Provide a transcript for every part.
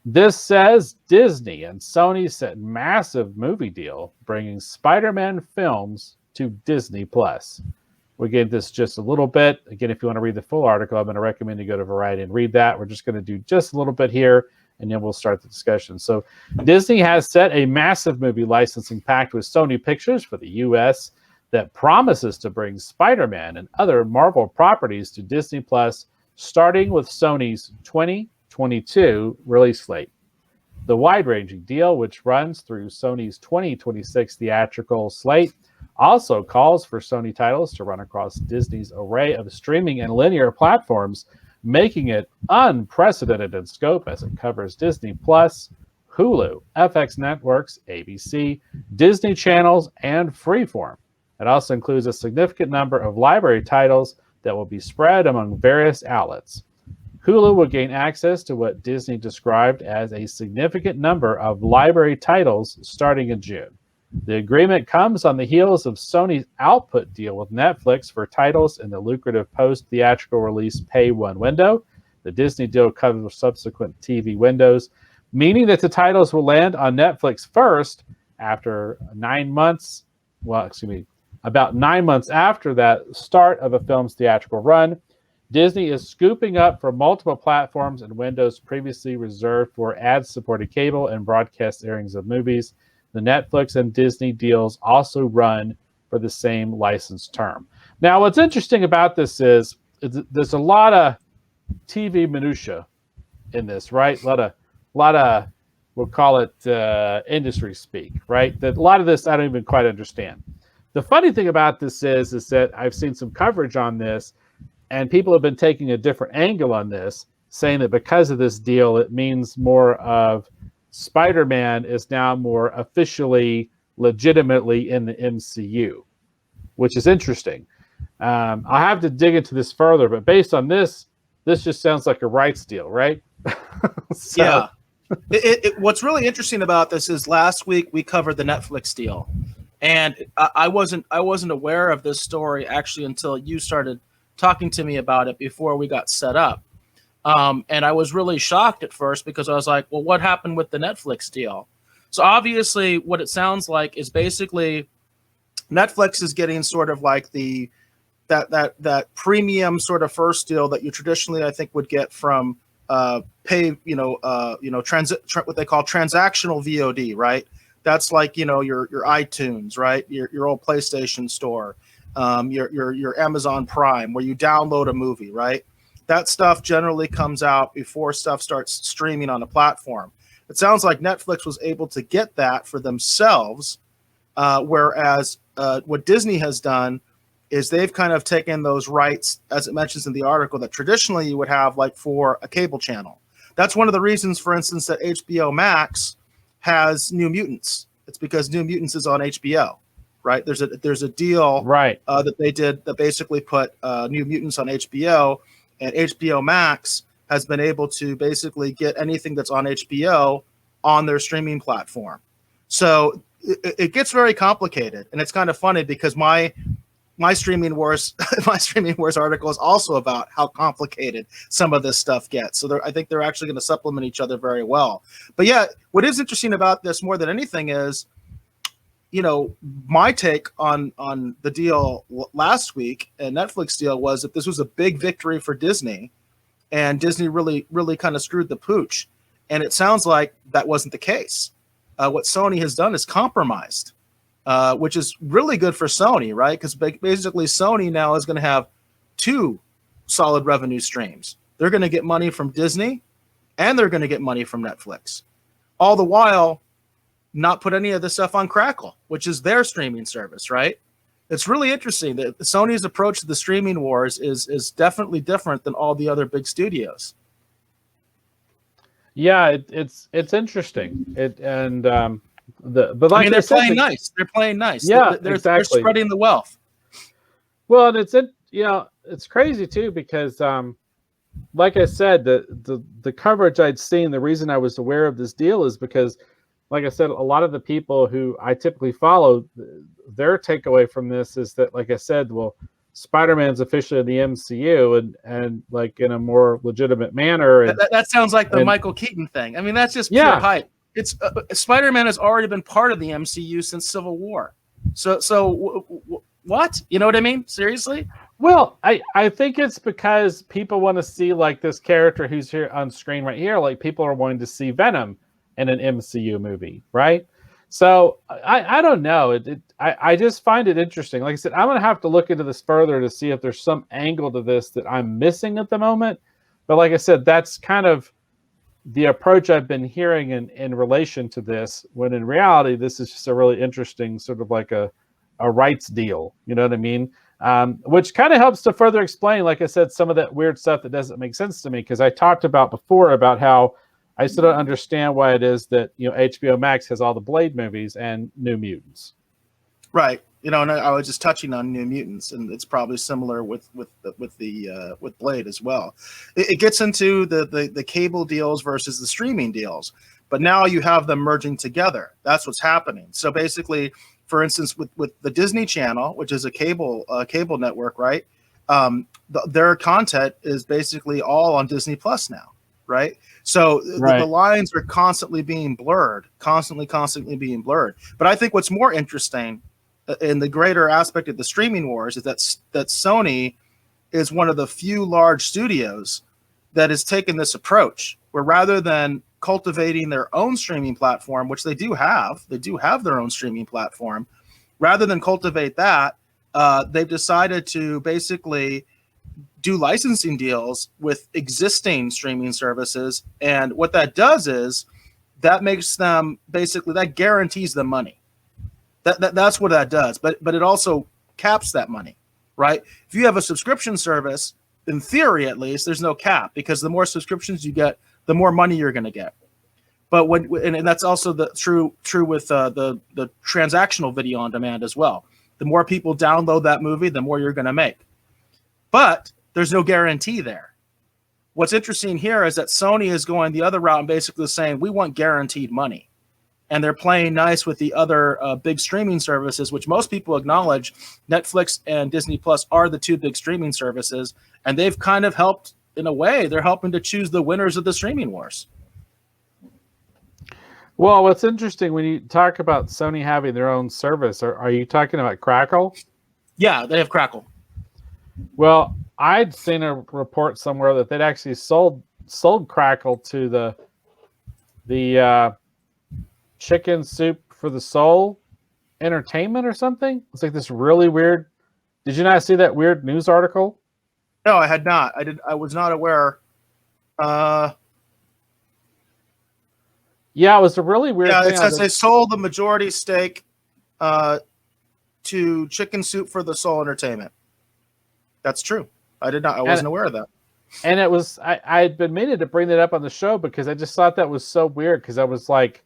This says Disney and Sony set massive movie deal bringing Spider-Man films to Disney Plus. We gave this just a little bit. Again, if you want to read the full article, I'm going to recommend you go to Variety and read that. We're just going to do just a little bit here, and then we'll start the discussion. So Disney has set a massive movie licensing pact with Sony Pictures for the U.S. that promises to bring Spider-Man and other Marvel properties to Disney Plus, starting with Sony's 2022 release slate. The wide-ranging deal, which runs through Sony's 2026 theatrical slate, also calls for Sony titles to run across Disney's array of streaming and linear platforms, making it unprecedented in scope as it covers Disney Plus, Hulu, FX Networks, ABC, Disney Channels, and Freeform. It also includes a significant number of library titles that will be spread among various outlets. Hulu will gain access to what Disney described as a significant number of library titles starting in June. The agreement comes on the heels of Sony's output deal with Netflix for titles in the lucrative post-theatrical release Pay One window. The Disney deal covers subsequent TV windows, meaning that the titles will land on Netflix first after 9 months. About 9 months after that start of a film's theatrical run. Disney is scooping up from multiple platforms and windows previously reserved for ad-supported cable and broadcast airings of movies. The Netflix and Disney deals also run for the same license term. Now, what's interesting about this is there's a lot of TV minutia in this, right? A lot of we'll call it industry speak, right? That a lot of this I don't even quite understand. The funny thing about this is that I've seen some coverage on this, and people have been taking a different angle on this, saying that because of this deal, it means more of Spider-Man is now more officially, legitimately in the MCU, which is interesting. I'll have to dig into this further, but based on this just sounds like a rights deal, right? Yeah. What's really interesting about this is last week we covered the Netflix deal, and I wasn't aware of this story actually until you started talking to me about it before we got set up. And I was really shocked at first because I was like, well, what happened with the Netflix deal? So obviously what it sounds like is basically Netflix is getting sort of like that premium sort of first deal that you traditionally, I think, would get from what they call transactional VOD, right? That's like, your iTunes, right? Your old PlayStation store, your Amazon Prime, where you download a movie, right? That stuff generally comes out before stuff starts streaming on a platform. It sounds like Netflix was able to get that for themselves, whereas what Disney has done is they've kind of taken those rights, as it mentions in the article, that traditionally you would have like for a cable channel. That's one of the reasons, for instance, that HBO Max has New Mutants. It's because New Mutants is on HBO, right? There's a deal right that they did that basically put New Mutants on HBO. And HBO Max has been able to basically get anything that's on HBO on their streaming platform. So it gets very complicated, and it's kind of funny because my streaming wars article is also about how complicated some of this stuff gets. So I think they're actually going to supplement each other very well. But yeah, what is interesting about this more than anything is, my take on the deal last week and Netflix deal was that this was a big victory for Disney, and Disney really, really kind of screwed the pooch. And it sounds like that wasn't the case. What Sony has done is compromised, which is really good for Sony, right? Because basically Sony now is going to have two solid revenue streams. They're going to get money from Disney, and they're going to get money from Netflix. All the while, not put any of this stuff on Crackle, which is their streaming service, right? It's really interesting that Sony's approach to the streaming wars is definitely different than all the other big studios. Yeah, it's interesting. But like they're playing nice. They're playing nice. Yeah, they're exactly. They're spreading the wealth. Well, and it's crazy too because, like I said, the coverage I'd seen, the reason I was aware of this deal is because, like I said, a lot of the people who I typically follow, their takeaway from this is that, like I said, well, Spider-Man's officially in the MCU and like in a more legitimate manner. And That sounds like the Michael Keaton thing. I mean, that's just pure yeah, hype. It's Spider-Man has already been part of the MCU since Civil War. What? You know what I mean? Seriously? well, I think it's because people want to see like this character who's here on screen right here. Like people are wanting to see Venom in an MCU movie, right? So I don't know. I just find it interesting. Like I said, I'm gonna have to look into this further to see if there's some angle to this that I'm missing at the moment. But like I said, that's kind of the approach I've been hearing in relation to this, when in reality, this is just a really interesting sort of like a rights deal. You know what I mean? Which kind of helps to further explain, like I said, some of that weird stuff that doesn't make sense to me. Because I talked about before about how I still don't understand why it is that, you know, HBO Max has all the Blade movies and New Mutants. Right. You know, and I was just touching on New Mutants, and it's probably similar with Blade as well. It gets into the cable deals versus the streaming deals, but now you have them merging together. That's what's happening. So basically, for instance, with the Disney Channel, which is a cable network, right? Their content is basically all on Disney Plus now, right? So Right. the lines are constantly being blurred, constantly being blurred. But I think what's more interesting in the greater aspect of the streaming wars is that Sony is one of the few large studios that has taken this approach, where rather than cultivating their own streaming platform, which they do have their own streaming platform, rather than cultivate that, they've decided to basically do licensing deals with existing streaming services. And what that does is that makes them basically, that guarantees them money. That's what that does. But it also caps that money, right? If you have a subscription service, in theory at least, there's no cap, because the more subscriptions you get, the more money you're going to get. But and that's also true with the transactional video on demand as well. The more people download that movie, the more you're going to make. But there's no guarantee there. What's interesting here is that Sony is going the other route and basically saying, we want guaranteed money. And they're playing nice with the other big streaming services, which most people acknowledge Netflix and Disney Plus are the two big streaming services. And they've kind of helped, in a way, they're helping to choose the winners of the streaming wars. Well, what's interesting when you talk about Sony having their own service, are you talking about Crackle? Yeah, they have Crackle. Well, I'd seen a report somewhere that they'd actually sold Crackle to the Chicken Soup for the Soul Entertainment or something. It's like this really weird. Did you not see that weird news article? No, I had not. I was not aware. Yeah, it was a really weird thing. It says they sold the majority stake to Chicken Soup for the Soul Entertainment. That's true. I wasn't aware of that. And it was, I had been meaning to bring that up on the show because I just thought that was so weird, because I was like,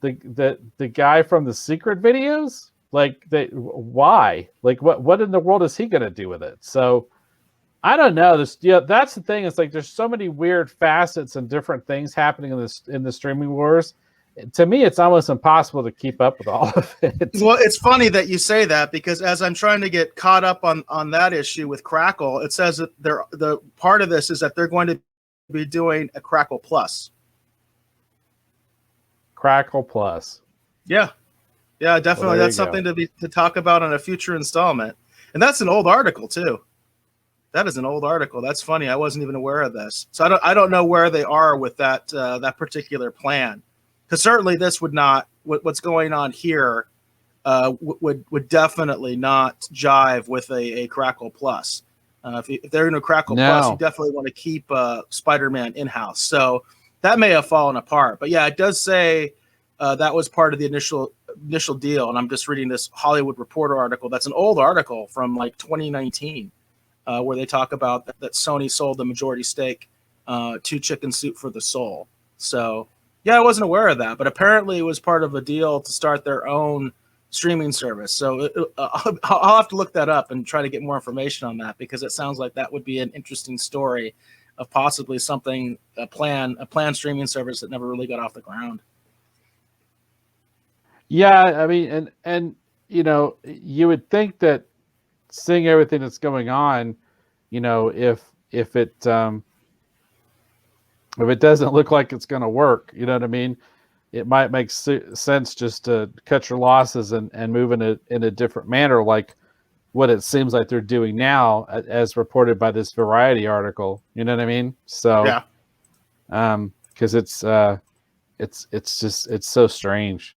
the guy from the secret videos, like, why? Like, what in the world is he going to do with it? So I don't know. That's the thing. It's like there's so many weird facets and different things happening in the streaming wars. To me, it's almost impossible to keep up with all of it. Well, it's funny that you say that, because as I'm trying to get caught up on that issue with Crackle, it says that the part of this is that they're going to be doing a Crackle Plus. Crackle Plus. Yeah, definitely. Well, that's something to talk about on a future installment. And that's an old article too. That is an old article. That's funny. I wasn't even aware of this. So I don't know where they are with that particular plan. Because certainly this would not, what's going on here would definitely not jive with a Crackle Plus. If they're in a Crackle Plus, you definitely want to keep Spider-Man in-house. So that may have fallen apart. But yeah, it does say that was part of the initial deal. And I'm just reading this Hollywood Reporter article. That's an old article from like 2019 where they talk about that Sony sold the majority stake to Chicken Soup for the Soul. So yeah, I wasn't aware of that, but apparently it was part of a deal to start their own streaming service. So I'll have to look that up and try to get more information on that, because it sounds like that would be an interesting story of possibly something, a planned streaming service that never really got off the ground. Yeah, I mean, and you know, you would think that seeing everything that's going on, if it doesn't look like it's going to work, you know what I mean? It might make sense just to cut your losses and move in a different manner, like what it seems like they're doing now, as reported by this Variety article. You know what I mean? So, Yeah. because it's so strange.